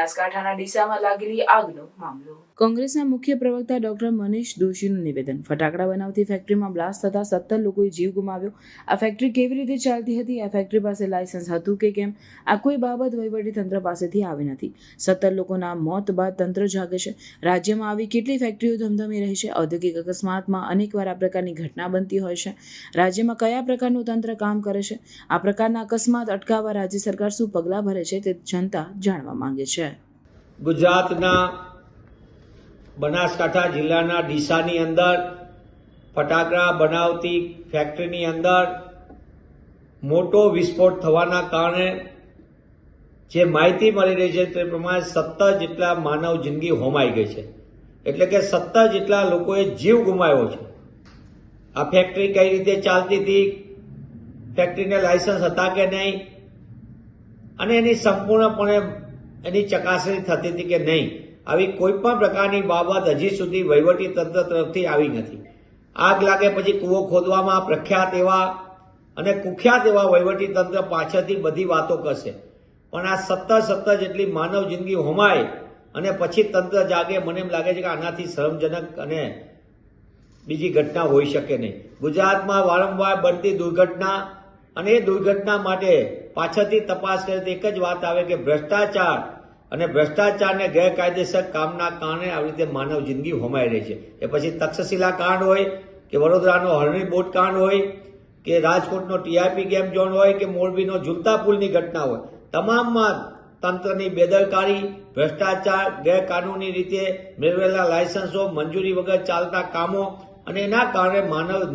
બનાસકાંઠાના ડીસામાં લાગેલી આગનો મામલો. કોંગ્રેસના મુખ્ય પ્રવક્તા ડોક્ટર મનીષ દોશીનું નિવેદન. ફટાકડા બનાવતી ફેક્ટરીમાં બ્લાસ્ટ થતા 17 લોકોએ જીવ ગુમાવ્યો. આ ફેક્ટરી કેવી રીતે ચાલતી હતી? આ ફેક્ટરી પાસે લાયસન્સ હતું કે કેમ? આ કોઈ બાબત વહીવટી તંત્ર પાસેથી આવી નથી. 17 લોકોના મોત બાદ તંત્ર જાગે છે. રાજ્યમાં આવી કેટલી ફેક્ટરીઓ ધમધમી રહી છે. ઔદ્યોગિક અકસ્માતમાં અનેકવાર આ પ્રકારની ઘટના બનતી હોય છે. રાજ્યમાં કયા પ્રકારનું તંત્ર કામ કરે છે? આ પ્રકારના અકસ્માત અટકાવવા રાજ્ય સરકાર શું પગલાં ભરે છે તે જનતા જાણવા માંગે છે. ગુજરાતના બનાસકાંઠા જિલ્લાના ડીસાની અંદર ફટાકડા બનાવતી ફેક્ટરીની અંદર મોટો વિસ્ફોટ થવાના કારણે જે માહિતી મળી રહી છે તે પ્રમાણે 17 જેટલા માનવ જિંદગી હોમાઈ ગઈ છે. એટલે કે 17 જેટલા લોકોએ જીવ ગુમાવ્યો છે. આ ફેક્ટરી કઈ રીતે ચાલતી હતી, ફેક્ટરીને લાયસન્સ હતા કે નહીં, અને એની સંપૂર્ણપણે એની ચકાસણી થતી હતી કે નહીં, આવી કોઈ પણ પ્રકારની બાબત હજી સુધી વહીવટી તંત્ર તરફથી આવી નથી. આગ લાગે પછી કૂવો ખોદવામાં પ્રખ્યાત એવા અને કુખ્યાત એવા વહીવટી તંત્ર પાછળથી બધી વાતો કરશે, પણ આ 17 જેટલી માનવ જિંદગી હોમાય અને પછી તંત્ર જાગે, મને એમ લાગે છે કે આનાથી શરમજનક અને બીજી ઘટના હોઈ શકે નહીં. ગુજરાતમાં વારંવાર બનતી દુર્ઘટના અને એ દુર્ઘટના માટે પાછળથી તપાસ કરે તો એક જ વાત આવે કે ભ્રષ્ટાચાર અને ભ્રષ્ટાચારને ગેરકાયદેસર કામના કારણે આવી રીતે માનવ જિંદગી હોમાઈ રહી છે. એ પછી તક્ષશિલા કાંડ હોય કે વડોદરાનો હરણી બોટ કાંડ હોય કે રાજકોટનો ટીઆરપી ગેમ ઝોન હોય કે મોરબીનો ઝૂલતા પુલની ઘટના હોય, તમામમાં તંત્રની બેદરકારી, ભ્રષ્ટાચાર, ગેરકાનૂની રીતે મેળવેલા લાયસન્સો, મંજૂરી વગર ચાલતા કામો અને એના કારણે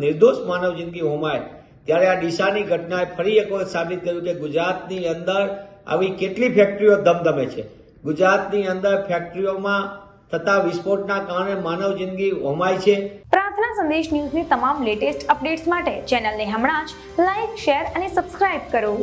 નિર્દોષ માનવ જિંદગી હોમાય. ત્યારે આ ડીસાની ઘટનાએ ફરી એક વખત સાબિત કર્યું કે ગુજરાતની અંદર આવી કેટલી ફેક્ટરીઓ ધમધમે છે. ગુજરાતની અંદર ફેક્ટરીઓમાં થતા વિસ્ફોટના કારણે માનવ જિંદગી હોમાય છે. પ્રાર્થના સંદેશ ન્યૂઝની તમામ લેટેસ્ટ અપડેટ્સ માટે ચેનલને હમણાં જ લાઈક, શેર અને સબસ્ક્રાઇબ કરો.